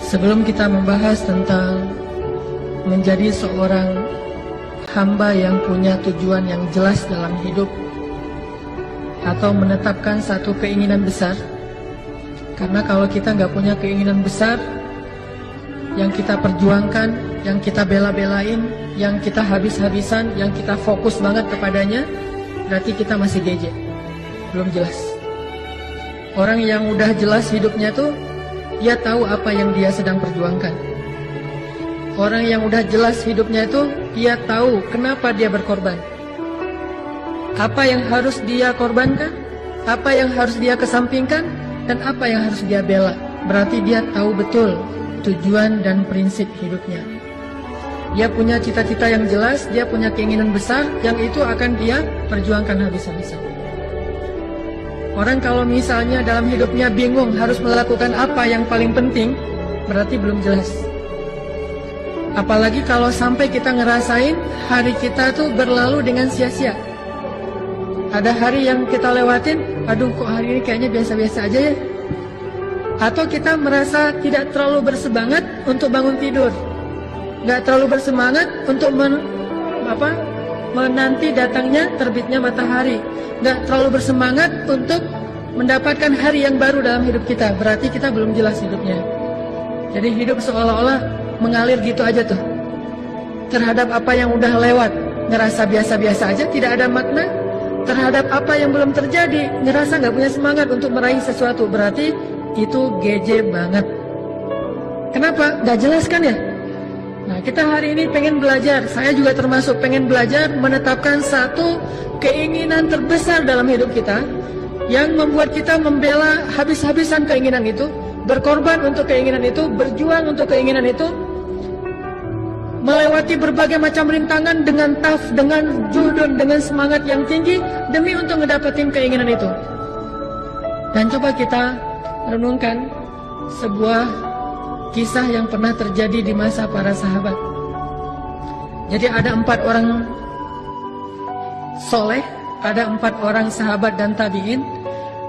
Sebelum kita membahas tentang menjadi seorang hamba yang punya tujuan yang jelas dalam hidup atau menetapkan satu keinginan besar, karena kalau kita nggak punya keinginan besar yang kita perjuangkan, yang kita bela-belain, yang kita habis-habisan, yang kita fokus banget kepadanya, berarti kita masih GJ, belum jelas. Orang yang udah jelas hidupnya tuh, dia tahu apa yang dia sedang perjuangkan. Orang yang udah jelas hidupnya itu, dia tahu kenapa dia berkorban. Apa yang harus dia korbankan, apa yang harus dia kesampingkan, dan apa yang harus dia bela. Berarti dia tahu betul tujuan dan prinsip hidupnya. Dia punya cita-cita yang jelas, dia punya keinginan besar, yang itu akan dia perjuangkan habis-habisan. Orang kalau misalnya dalam hidupnya bingung harus melakukan apa yang paling penting, berarti belum jelas. Apalagi kalau sampai kita ngerasain hari kita tuh berlalu dengan sia-sia. Ada hari yang kita lewatin, aduh kok hari ini kayaknya biasa-biasa aja ya. Atau kita merasa tidak terlalu bersemangat untuk bangun tidur, nggak terlalu bersemangat untuk menanti datangnya terbitnya matahari, nggak terlalu bersemangat untuk mendapatkan hari yang baru dalam hidup kita. Berarti kita belum jelas hidupnya. Jadi hidup seolah-olah mengalir gitu aja tuh. Terhadap apa yang udah lewat, ngerasa biasa-biasa aja, tidak ada makna. Terhadap apa yang belum terjadi, ngerasa nggak punya semangat untuk meraih sesuatu. Berarti itu GJ banget. Kenapa? Nggak jelas kan ya? Nah, kita hari ini pengen belajar, saya juga termasuk pengen belajar menetapkan satu keinginan terbesar dalam hidup kita yang membuat kita membela habis-habisan keinginan itu, berkorban untuk keinginan itu, berjuang untuk keinginan itu, melewati berbagai macam rintangan dengan tough, dengan juhud, dengan semangat yang tinggi demi untuk ngedapetin keinginan itu. Dan coba kita renungkan sebuah kisah yang pernah terjadi di masa para sahabat. Jadi ada 4 orang soleh, ada 4 orang sahabat dan tabi'in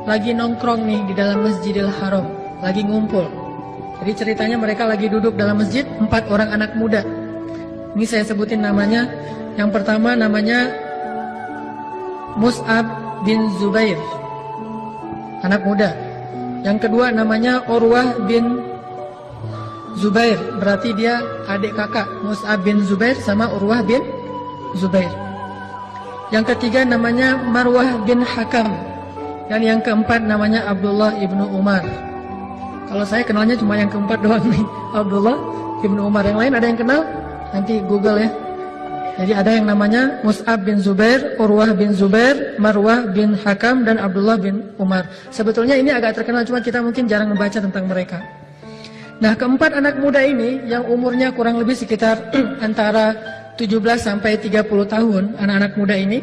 lagi nongkrong nih di dalam Masjidil Haram, lagi ngumpul. Jadi ceritanya mereka lagi duduk dalam masjid, 4 orang anak muda. Ini saya sebutin namanya. Yang pertama namanya Mus'ab bin Zubair, anak muda. Yang kedua namanya Urwah bin Zubair, berarti dia adik kakak Mus'ab bin Zubair sama Urwah bin Zubair. Yang ketiga namanya Marwah bin Hakam. Dan yang keempat namanya Abdullah ibnu Umar. Kalau saya kenalnya cuma yang keempat doang nih, Abdullah ibnu Umar. Yang lain ada yang kenal? Nanti Google ya. Jadi ada yang namanya Mus'ab bin Zubair, Urwah bin Zubair, Marwah bin Hakam, dan Abdullah bin Umar. Sebetulnya ini agak terkenal, cuma kita mungkin jarang membaca tentang mereka. Nah, keempat anak muda ini yang umurnya kurang lebih sekitar antara 17 sampai 30 tahun, anak-anak muda ini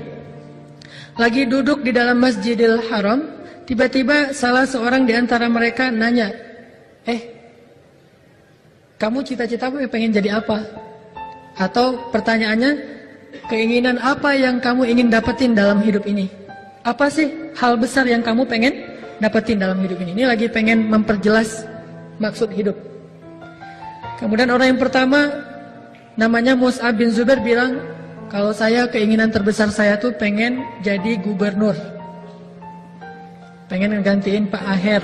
lagi duduk di dalam Masjidil Haram. Tiba-tiba salah seorang di antara mereka nanya, kamu cita-citamu pengen jadi apa? Atau pertanyaannya, keinginan apa yang kamu ingin dapetin dalam hidup ini? Apa sih hal besar yang kamu pengen dapetin dalam hidup ini? Ini lagi pengen memperjelas maksud hidup. Kemudian orang yang pertama namanya Mus'ab bin Zubair bilang, kalau saya keinginan terbesar saya tuh pengen jadi gubernur, pengen ngegantiin Pak Aher,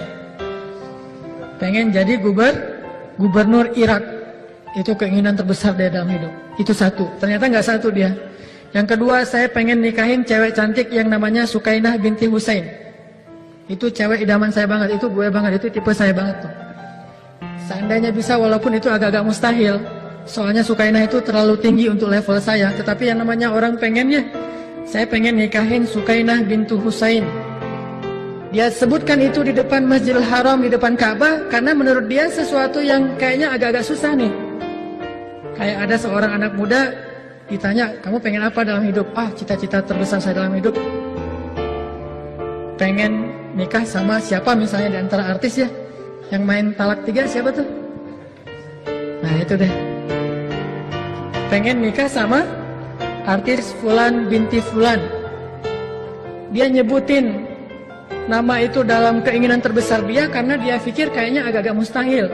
pengen jadi gubernur Irak. Itu keinginan terbesar dia dalam hidup. Itu satu. Ternyata nggak satu dia. Yang kedua, saya pengen nikahin cewek cantik yang namanya Sukainah binti Husain. Itu cewek idaman saya banget. Itu gue banget. Itu tipe saya banget tuh. Seandainya bisa, walaupun itu agak-agak mustahil. Soalnya Sukainah itu terlalu tinggi untuk level saya. Tetapi yang namanya orang pengennya, saya pengen nikahin Sukainah binti Husain. Dia sebutkan itu di depan Masjidil Haram, di depan Ka'bah, karena menurut dia sesuatu yang kayaknya agak-agak susah nih. Kayak ada seorang anak muda ditanya, kamu pengen apa dalam hidup? Cita-cita terbesar saya dalam hidup pengen nikah sama siapa misalnya di antara artis ya, yang main Talak 3 siapa tuh? Nah itu deh, pengen nikah sama artis Fulan binti Fulan. Dia nyebutin nama itu dalam keinginan terbesar dia karena dia pikir kayaknya agak-agak mustahil.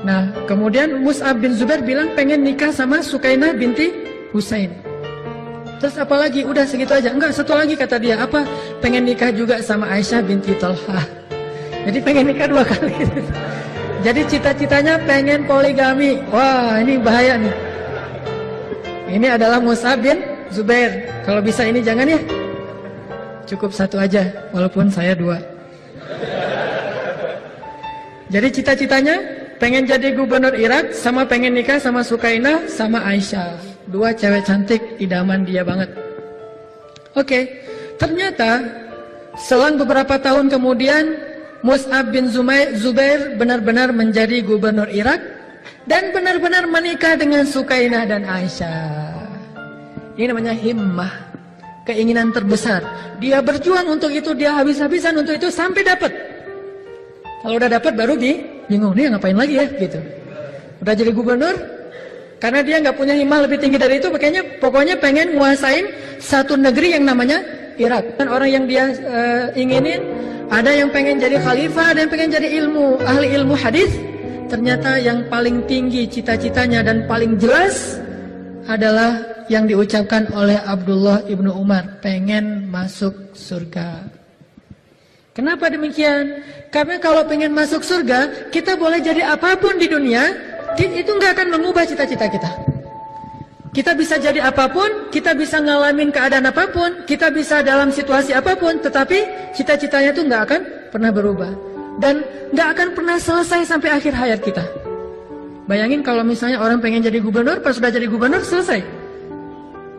Nah, kemudian Mus'ab bin Zubair bilang pengen nikah sama Sukainah binti Husain. Terus apalagi? Udah segitu aja? Enggak, satu lagi kata dia. Apa? Pengen nikah juga sama Aisyah binti Talha. Jadi pengen nikah 2 kali. Jadi cita-citanya pengen poligami. Wah, ini bahaya nih. Ini adalah Mus'ab bin Zubair. Kalau bisa ini jangan ya. Cukup 1 aja, walaupun saya 2. Jadi cita-citanya pengen jadi gubernur Irak, sama pengen nikah sama Sukainah, sama Aisyah. 2 cewek cantik, idaman dia banget. Oke, ternyata selang beberapa tahun kemudian, Mus'ab bin Zubair benar-benar menjadi gubernur Irak, dan benar-benar menikah dengan Sukainah dan Aisyah. Ini namanya himmah, keinginan terbesar. Dia berjuang untuk itu, dia habis-habisan untuk itu sampai dapat. Kalau udah dapat baru bingung, dia ngapain lagi ya gitu. Udah jadi gubernur, karena dia nggak punya himmah lebih tinggi dari itu, pokoknya pengen nguasain satu negeri yang namanya Irak. Dan orang yang dia inginin, ada yang pengen jadi khalifah, ada yang pengen jadi ahli ilmu hadis. Ternyata yang paling tinggi cita-citanya dan paling jelas adalah yang diucapkan oleh Abdullah ibnu Umar, pengen masuk surga. Kenapa demikian? Karena kalau pengen masuk surga, kita boleh jadi apapun di dunia, itu nggak akan mengubah cita-cita kita. Kita bisa jadi apapun, kita bisa ngalamin keadaan apapun, kita bisa dalam situasi apapun, tetapi cita-citanya itu nggak akan pernah berubah. Dan nggak akan pernah selesai sampai akhir hayat kita. Bayangin kalau misalnya orang pengen jadi gubernur, pas sudah jadi gubernur selesai.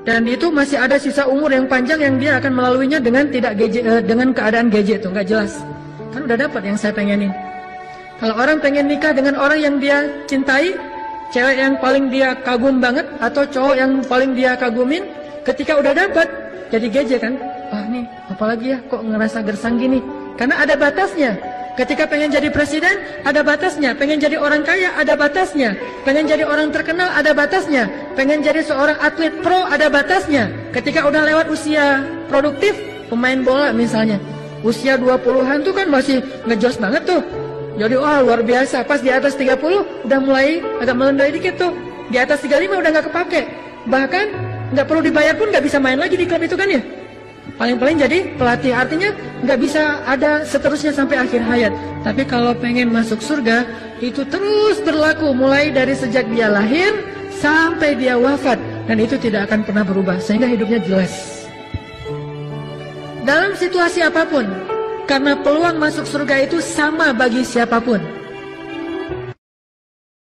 Dan itu masih ada sisa umur yang panjang yang dia akan melaluinya dengan dengan keadaan gadget itu, nggak jelas. Kan udah dapat yang saya pengenin. Kalau orang pengen nikah dengan orang yang dia cintai, cewek yang paling dia kagum banget, atau cowok yang paling dia kagumin, ketika udah dapat jadi gadget kan, wah nih apalagi ya kok ngerasa gersang gini. Karena ada batasnya. Ketika pengen jadi presiden, ada batasnya. Pengen jadi orang kaya, ada batasnya. Pengen jadi orang terkenal, ada batasnya. Pengen jadi seorang atlet pro, ada batasnya. Ketika udah lewat usia produktif, pemain bola misalnya, usia 20-an tuh kan masih ngejos banget tuh. Jadi wah luar biasa. Pas di atas 30, udah mulai agak melendai dikit tuh. Di atas 35 udah gak kepake. Bahkan gak perlu dibayar pun gak bisa main lagi di klub itu kan ya. Paling-paling jadi pelatih, artinya nggak bisa ada seterusnya sampai akhir hayat. Tapi kalau pengen masuk surga, itu terus berlaku mulai dari sejak dia lahir sampai dia wafat, dan itu tidak akan pernah berubah, sehingga hidupnya jelas. Dalam situasi apapun, karena peluang masuk surga itu sama bagi siapapun.